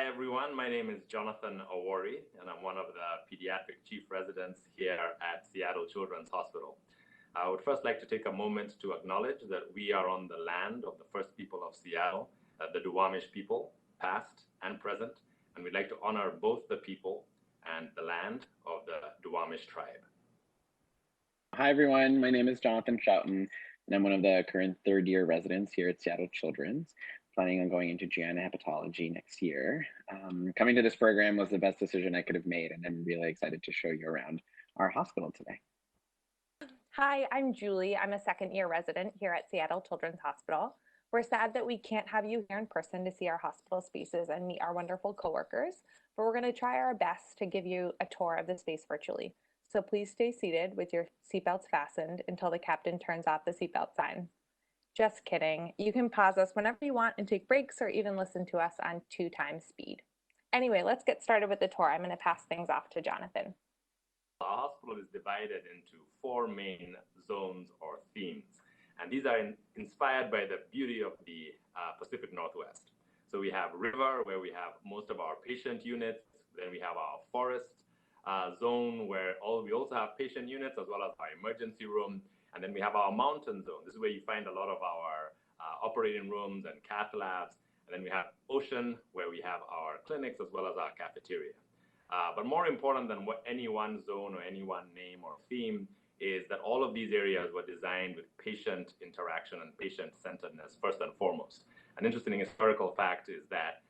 Hi, everyone. My name is Jonathan Awori, and I'm one of the pediatric chief residents here at Seattle Children's Hospital. I would first like to take a moment to acknowledge that we are on the land of the first people of Seattle, the Duwamish people, past and present, and we'd like to honor both the people and the land of the Duwamish tribe. Hi, everyone. My name is Jonathan Schouten, and I'm one of the current third-year residents here at Seattle Children's, planning on going into GI and Hematology next year. Coming to this program was the best decision I could have made, and I'm really excited to show you around our hospital today. Hi, I'm Julie. I'm a second-year resident here at Seattle Children's Hospital. We're sad that we can't have you here in person to see our hospital spaces and meet our wonderful coworkers, but we're going to try our best to give you a tour of the space virtually. So please stay seated with your seatbelts fastened until the captain turns off the seatbelt sign. Just kidding. You can pause us whenever you want and take breaks or even listen to us on 2x speed. Anyway, let's get started with the tour. I'm going to pass things off to Jonathan. Our hospital is divided into 4 main zones or themes, and these are inspired by the beauty of the Pacific Northwest. So we have river, where we have most of our patient units. Then we have our forest zone, where we also have patient units as well as our emergency room. And then we have our mountain zone. This is where you find a lot of our operating rooms and cath labs. And then we have ocean, where we have our clinics as well as our cafeteria. But more important than any one zone or any one name or theme is that all of these areas were designed with patient interaction and patient-centeredness first and foremost. An interesting historical fact is that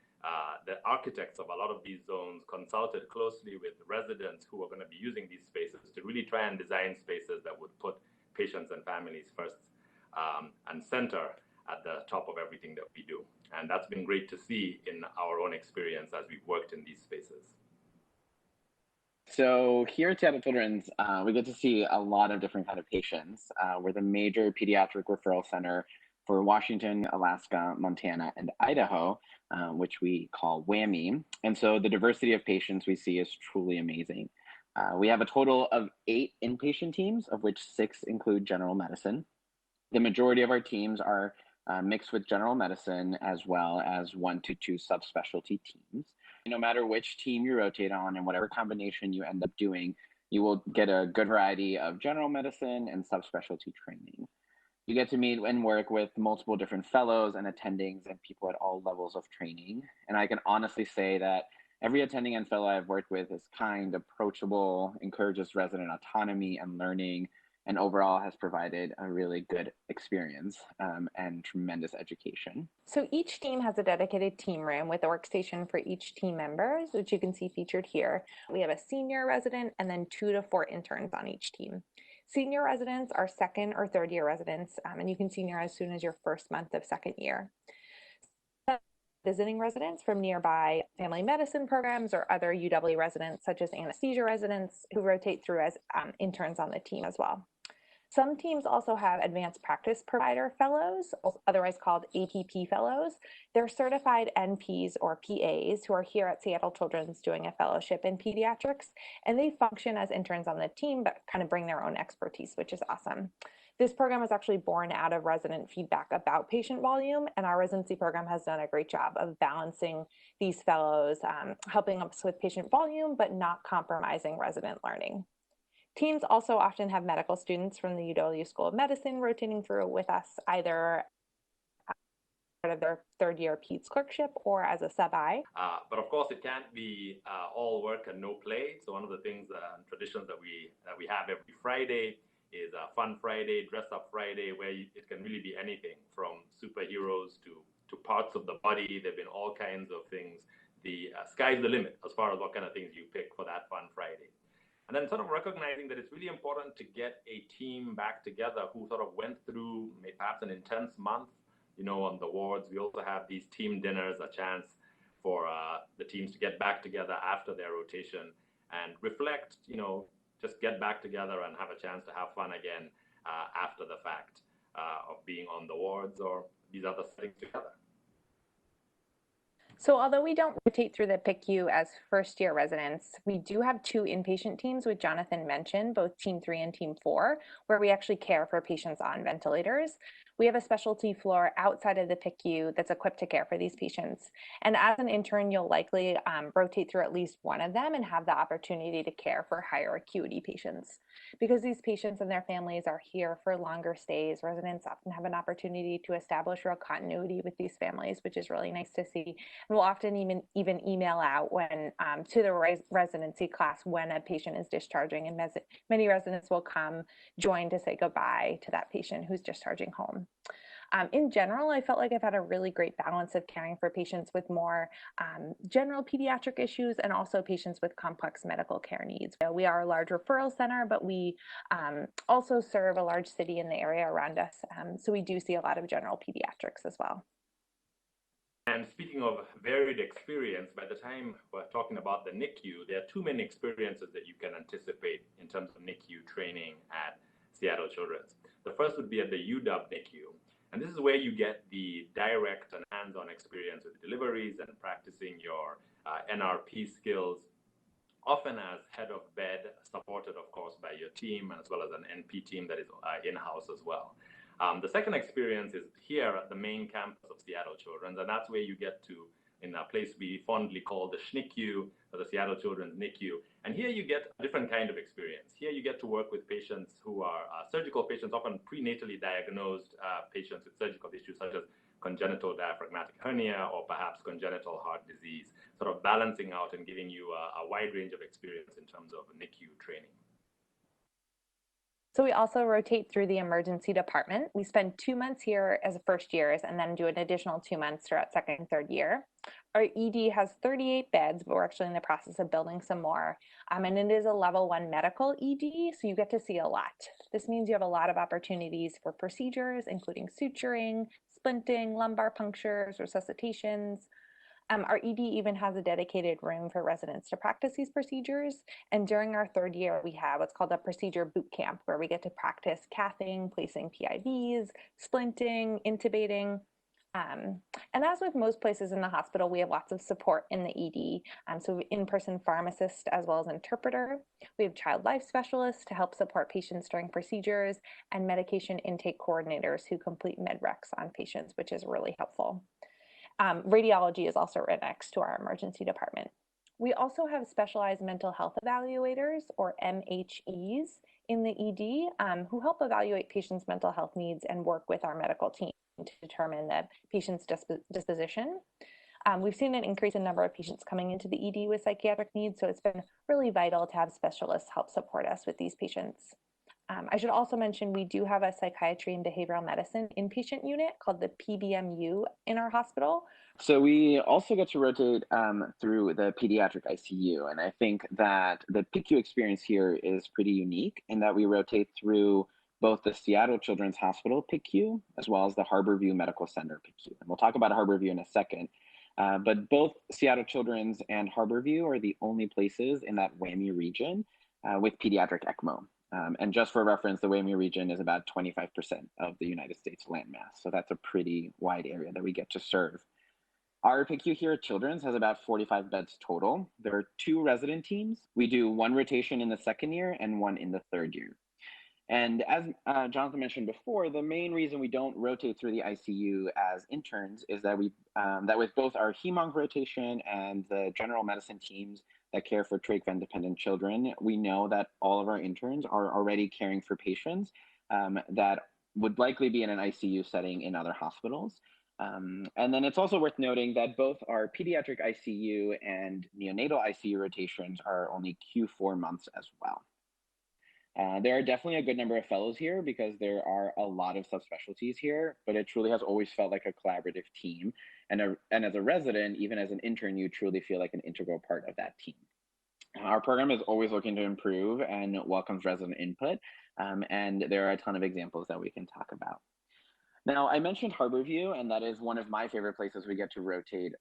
the architects of a lot of these zones consulted closely with residents who are going to be using these spaces to really try and design spaces that would put patients and families first and center at the top of everything that we do. And that's been great to see in our own experience as we've worked in these spaces. So here at Seattle Children's, we get to see a lot of different kind of patients. We're the major pediatric referral center for Washington, Alaska, Montana, and Idaho, which we call WWAMI. And so the diversity of patients we see is truly amazing. We have a total of 8 inpatient teams, of which 6 include general medicine. The majority of our teams are mixed with general medicine, as well as 1 to 2 subspecialty teams. No matter which team you rotate on and whatever combination you end up doing, you will get a good variety of general medicine and subspecialty training. You get to meet and work with multiple different fellows and attendings and people at all levels of training. And I can honestly say that every attending and fellow I've worked with is kind, approachable, encourages resident autonomy and learning, and overall has provided a really good experience and tremendous education. So each team has a dedicated team room with a workstation for each team members, which you can see featured here. We have a senior resident and then 2 to 4 interns on each team. Senior residents are second or third year residents, and you can senior as soon as your first month of second year. Visiting residents from nearby family medicine programs or other UW residents, such as anesthesia residents, who rotate through as interns on the team as well. Some teams also have advanced practice provider fellows, otherwise called APP fellows. They're certified NPs or PAs who are here at Seattle Children's doing a fellowship in pediatrics, and they function as interns on the team, but kind of bring their own expertise, which is awesome. This program was actually born out of resident feedback about patient volume, and our residency program has done a great job of balancing these fellows, helping us with patient volume, but not compromising resident learning. Teams also often have medical students from the UW School of Medicine rotating through with us, either part of their third year PEDS clerkship or as a sub-I. But of course, it can't be all work and no play. So one of the things and traditions that we have every Friday is a Fun Friday, Dress Up Friday, where it can really be anything from superheroes to parts of the body. There have been all kinds of things. The sky's the limit as far as what kind of things you pick for that Fun Friday. And then sort of recognizing that it's really important to get a team back together who sort of went through perhaps an intense month, on the wards. We also have these team dinners, a chance for the teams to get back together after their rotation and reflect, just get back together and have a chance to have fun again after the fact of being on the wards or these other settings together. So although we don't rotate through the PICU as first-year residents, we do have two inpatient teams, which Jonathan mentioned, both Team 3 and Team 4, where we actually care for patients on ventilators. We have a specialty floor outside of the PICU that's equipped to care for these patients. And as an intern, you'll likely rotate through at least one of them and have the opportunity to care for higher acuity patients. Because these patients and their families are here for longer stays, residents often have an opportunity to establish real continuity with these families, which is really nice to see. We'll often even email out when to the residency class when a patient is discharging, and many residents will come join to say goodbye to that patient who's discharging home. In general, I felt like I've had a really great balance of caring for patients with more general pediatric issues and also patients with complex medical care needs. We are a large referral center, but we also serve a large city in the area around us. So we do see a lot of general pediatrics as well. And speaking of varied experience, by the time we're talking about the NICU, there are too many experiences that you can anticipate in terms of NICU training at Seattle Children's. The first would be at the UW NICU. And this is where you get the direct and hands-on experience with deliveries and practicing your NRP skills, often as head of bed, supported, of course, by your team, as well as an NP team that is in-house as well. The second experience is here at the main campus of Seattle Children's, and that's where you get to, in a place we fondly call the SNICU, or the Seattle Children's NICU. And here you get a different kind of experience. Here you get to work with patients who are surgical patients, often prenatally diagnosed patients with surgical issues such as congenital diaphragmatic hernia or perhaps congenital heart disease, sort of balancing out and giving you a wide range of experience in terms of NICU training. So we also rotate through the emergency department. We spend 2 months here as first years and then do an additional 2 months throughout second and third year. Our ED has 38 beds, but we're actually in the process of building some more. And it is a level 1 medical ED, so you get to see a lot. This means you have a lot of opportunities for procedures, including suturing, splinting, lumbar punctures, resuscitations. Our ED even has a dedicated room for residents to practice these procedures. And during our third year, we have what's called a procedure boot camp, where we get to practice cathing, placing PIVs, splinting, intubating. And as with most places in the hospital, we have lots of support in the ED. So we have in-person pharmacist as well as interpreter. We have child life specialists to help support patients during procedures, and medication intake coordinators who complete med recs on patients, which is really helpful. Radiology is also right next to our emergency department. We also have specialized mental health evaluators, or MHEs, in the ED who help evaluate patients' mental health needs and work with our medical team to determine the patient's disposition. We've seen an increase in number of patients coming into the ED with psychiatric needs, so it's been really vital to have specialists help support us with these patients. I should also mention we do have a psychiatry and behavioral medicine inpatient unit called the PBMU in our hospital. So we also get to rotate through the pediatric ICU. And I think that the PICU experience here is pretty unique in that we rotate through both the Seattle Children's Hospital PICU as well as the Harborview Medical Center PICU. And we'll talk about Harborview in a second. But both Seattle Children's and Harborview are the only places in that WAMI region with pediatric ECMO. And just for reference, the WAMI region is about 25% of the United States landmass. So that's a pretty wide area that we get to serve. Our PICU here at Children's has about 45 beds total. There are 2 resident teams. We do 1 rotation in the second year and 1 in the third year. And as Jonathan mentioned before, the main reason we don't rotate through the ICU as interns is that that with both our HEMONC rotation and the general medicine teams that care for trach vent dependent children, we know that all of our interns are already caring for patients that would likely be in an ICU setting in other hospitals. And then it's also worth noting that both our pediatric ICU and neonatal ICU rotations are only Q4 months as well. There are definitely a good number of fellows here because there are a lot of subspecialties here, but it truly has always felt like a collaborative team. And as a resident, even as an intern, you truly feel like an integral part of that team. Our program is always looking to improve and welcomes resident input, and there are a ton of examples that we can talk about. Now, I mentioned Harborview, and that is one of my favorite places we get to rotate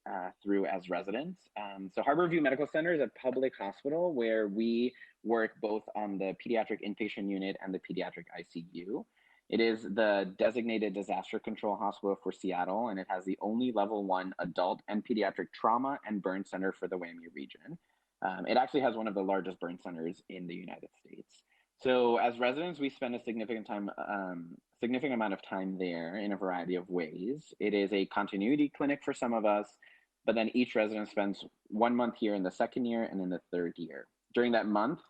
through as residents. So Harborview Medical Center is a public hospital where we work both on the pediatric inpatient unit and the pediatric ICU. It is the designated disaster control hospital for Seattle, and it has the only level 1 adult and pediatric trauma and burn center for the WAMU region. It actually has one of the largest burn centers in the United States. So as residents, we spend a significant amount of time there in a variety of ways. It is a continuity clinic for some of us, but then each resident spends 1 month here in the second year and in the third year. During that month,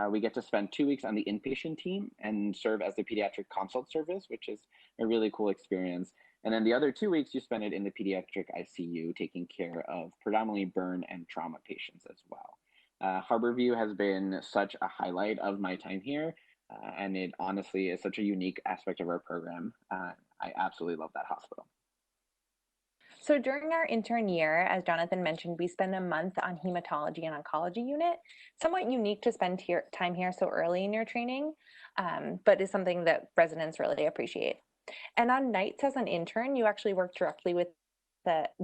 we get to spend 2 weeks on the inpatient team and serve as the pediatric consult service, which is a really cool experience. And then the other 2 weeks, you spend it in the pediatric ICU, taking care of predominantly burn and trauma patients as well. Harborview has been such a highlight of my time here, and it honestly is such a unique aspect of our program. I absolutely love that hospital. So during our intern year, as Jonathan mentioned, we spend a month on Hematology and Oncology unit. Somewhat unique to spend time here so early in your training, but is something that residents really appreciate. And on nights as an intern, you actually work directly with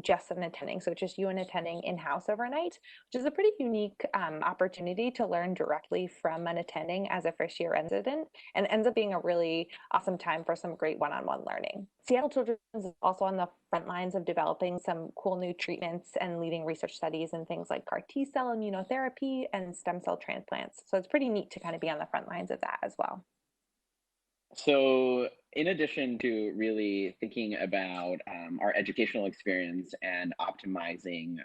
just an attending, so just you and attending in-house overnight, which is a pretty unique opportunity to learn directly from an attending as a first-year resident, and ends up being a really awesome time for some great one-on-one learning. Seattle Children's is also on the front lines of developing some cool new treatments and leading research studies in things like CAR T-cell immunotherapy and stem cell transplants. So it's pretty neat to kind of be on the front lines of that as well. So in addition to really thinking about our educational experience and optimizing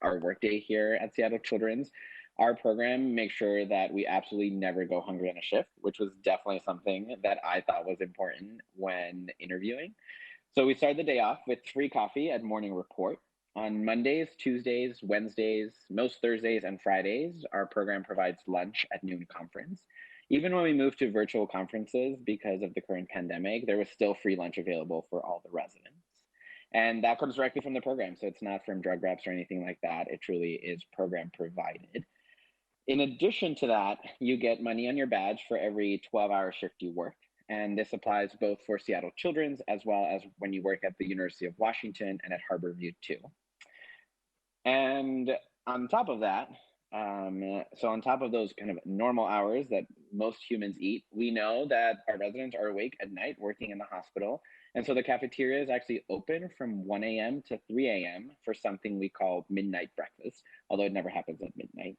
our workday here at Seattle Children's, our program makes sure that we absolutely never go hungry on a shift, which was definitely something that I thought was important when interviewing. So we started the day off with free coffee at morning report. On Mondays, Tuesdays, Wednesdays, most Thursdays, and Fridays, our program provides lunch at noon conference. Even when we moved to virtual conferences because of the current pandemic, there was still free lunch available for all the residents. And that comes directly from the program. So it's not from drug reps or anything like that. It truly is program provided. In addition to that, you get money on your badge for every 12-hour shift you work. And this applies both for Seattle Children's as well as when you work at the University of Washington and at Harborview too. And on top of that, so on top of those kind of normal hours that most humans eat, we know that our residents are awake at night working in the hospital. And so the cafeteria is actually open from 1 a.m. to 3 a.m. for something we call midnight breakfast, although it never happens at midnight.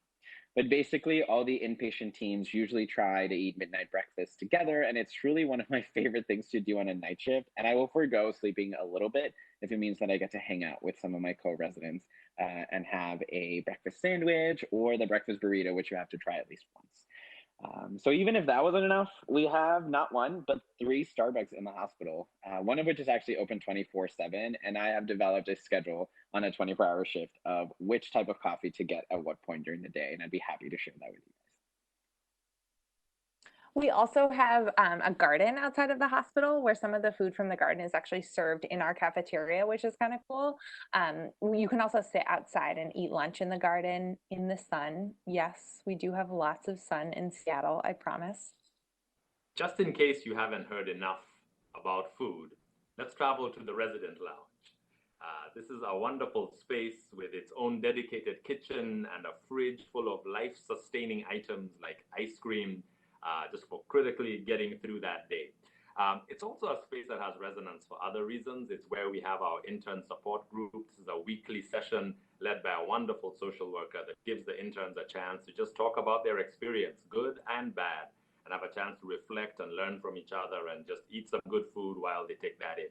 But basically, all the inpatient teams usually try to eat midnight breakfast together, and it's truly one of my favorite things to do on a night shift. And I will forego sleeping a little bit if it means that I get to hang out with some of my co-residents and have a breakfast sandwich or the breakfast burrito, which you have to try at least once. So even if that wasn't enough, we have not one, but 3 Starbucks in the hospital, one of which is actually open 24/7. And I have developed a schedule on a 24-hour shift of which type of coffee to get at what point during the day. And I'd be happy to share that with you guys. We also have a garden outside of the hospital where some of the food from the garden is actually served in our cafeteria, which is kind of cool. You can also sit outside and eat lunch in the garden in the sun. Yes, we do have lots of sun in Seattle, I promise. Just in case you haven't heard enough about food, let's travel to the resident lounge. This is a wonderful space with its own dedicated kitchen and a fridge full of life-sustaining items like ice cream, just for critically getting through that day. It's also a space that has resonance for other reasons. It's where we have our intern support group. This is a weekly session led by a wonderful social worker that gives the interns a chance to just talk about their experience, good and bad, and have a chance to reflect and learn from each other and just eat some good food while they take that in.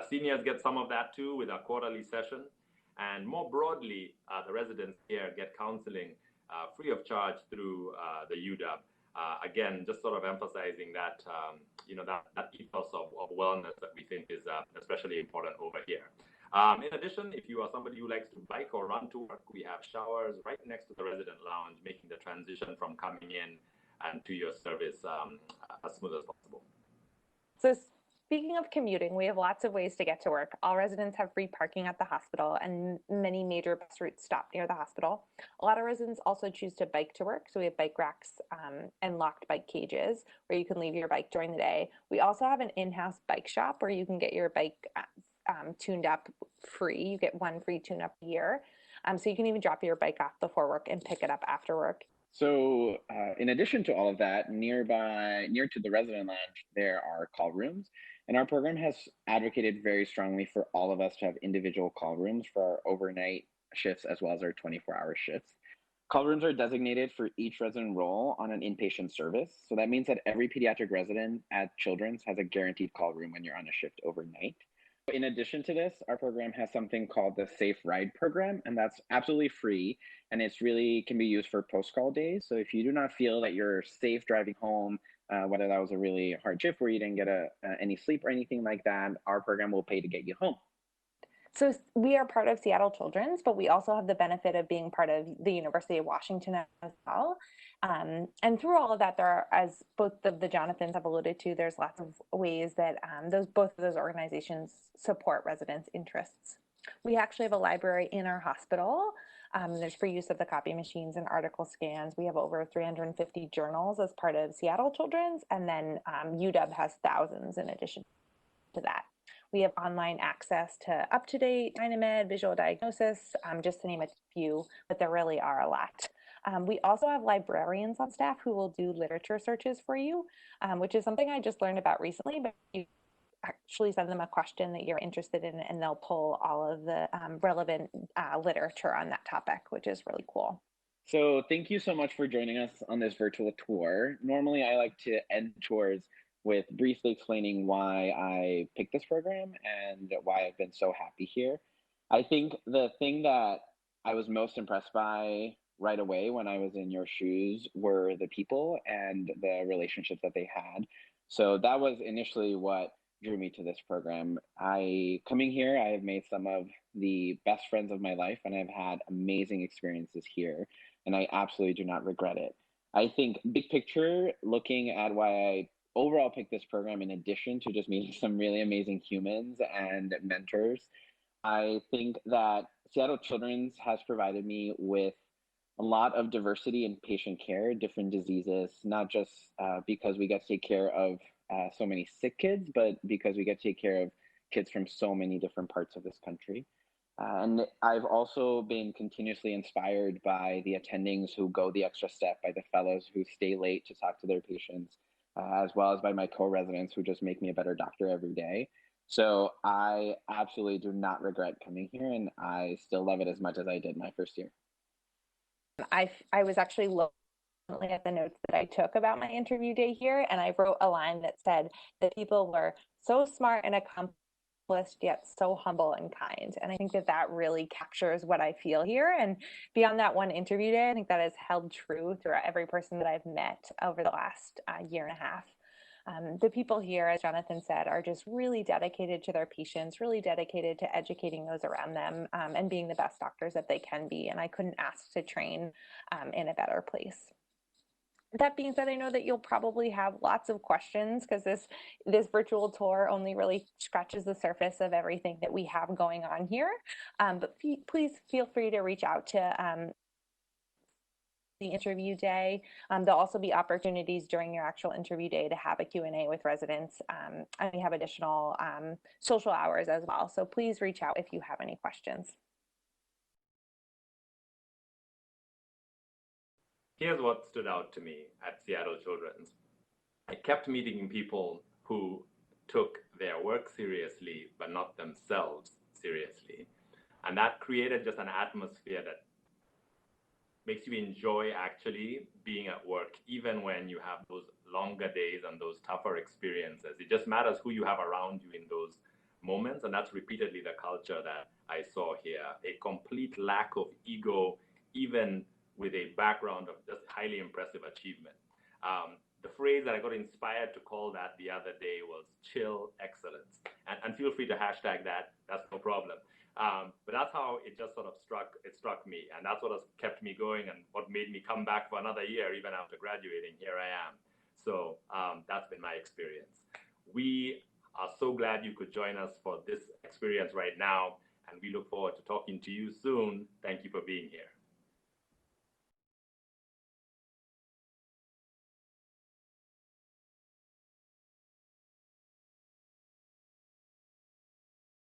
Seniors get some of that too with our quarterly session. And more broadly, the residents here get counseling free of charge through the UW. Again, just sort of emphasizing that, that ethos of wellness that we think is especially important over here. In addition, if you are somebody who likes to bike or run to work, we have showers right next to the resident lounge, making the transition from coming in and to your service as smooth as possible. So speaking of commuting, we have lots of ways to get to work. All residents have free parking at the hospital, and many major bus routes stop near the hospital. A lot of residents also choose to bike to work, so we have bike racks and locked bike cages where you can leave your bike during the day. We also have an in-house bike shop where you can get your bike tuned up free. You get 1 free tune-up a year. So you can even drop your bike off before work and pick it up after work. So, in addition to all of that, near to the resident lounge, there are call rooms, and our program has advocated very strongly for all of us to have individual call rooms for our overnight shifts as well as our 24-hour shifts. Call rooms are designated for each resident role on an inpatient service. So that means that every pediatric resident at Children's has a guaranteed call room when you're on a shift overnight. In addition to this, our program has something called the Safe Ride program, and that's absolutely free. And it's really can be used for post-call days. So if you do not feel that you're safe driving home, whether that was a really hard shift where you didn't get any sleep or anything like that, our program will pay to get you home. So we are part of Seattle Children's, but we also have the benefit of being part of the University of Washington as well. And through all of that, there are, as both of the Jonathans have alluded to, there's lots of ways that both of those organizations support residents' interests. We actually have a library in our hospital. There's free use of the copy machines and article scans. We have over 350 journals as part of Seattle Children's, and then UW has thousands in addition to that. We have online access to up-to-date Dynamed, visual diagnosis, just to name a few, but there really are a lot. We also have librarians on staff who will do literature searches for you, which is something I just learned about recently, but you actually send them a question that you're interested in and they'll pull all of the relevant literature on that topic, which is really cool. So thank you so much for joining us on this virtual tour. Normally, I like to end tours with briefly explaining why I picked this program and why I've been so happy here. I think the thing that I was most impressed by right away when I was in your shoes were the people and the relationships that they had. So that was initially what drew me to this program. Coming here, I have made some of the best friends of my life and I've had amazing experiences here, and I absolutely do not regret it. I think big picture, looking at why I overall picked this program, in addition to just meeting some really amazing humans and mentors, I think that Seattle Children's has provided me with a lot of diversity in patient care, different diseases, not just because we get to take care of so many sick kids, but because we get to take care of kids from so many different parts of this country. And I've also been continuously inspired by the attendings who go the extra step, by the fellows who stay late to talk to their patients, as well as by my co-residents who just make me a better doctor every day. So I absolutely do not regret coming here, and I still love it as much as I did my first year. I was actually looking at the notes that I took about my interview day here, and I wrote a line that said that people were so smart and accomplished yet so humble and kind. And I think that that really captures what I feel here. And beyond that one interview day, I think that has held true throughout every person that I've met over the last year and a half. The people here, as Jonathan said, are just really dedicated to their patients, really dedicated to educating those around them, and being the best doctors that they can be. And I couldn't ask to train in a better place. That being said, I know that you'll probably have lots of questions because this virtual tour only really scratches the surface of everything that we have going on here. But please feel free to reach out to the interview day. There'll also be opportunities during your actual interview day to have a Q&A with residents, and we have additional social hours as well. So please reach out if you have any questions. Here's what stood out to me at Seattle Children's. I kept meeting people who took their work seriously, but not themselves seriously. And that created just an atmosphere that makes you enjoy actually being at work, even when you have those longer days and those tougher experiences. It just matters who you have around you in those moments. And that's repeatedly the culture that I saw here. A complete lack of ego, even with a background of just highly impressive achievement. The phrase that I got inspired to call that the other day was chill excellence. And feel free to hashtag that, that's no problem. But that's how it just sort of struck me. And that's what has kept me going and what made me come back for another year, even after graduating. Here I am. So that's been my experience. We are so glad you could join us for this experience right now. And we look forward to talking to you soon. Thank you for being here.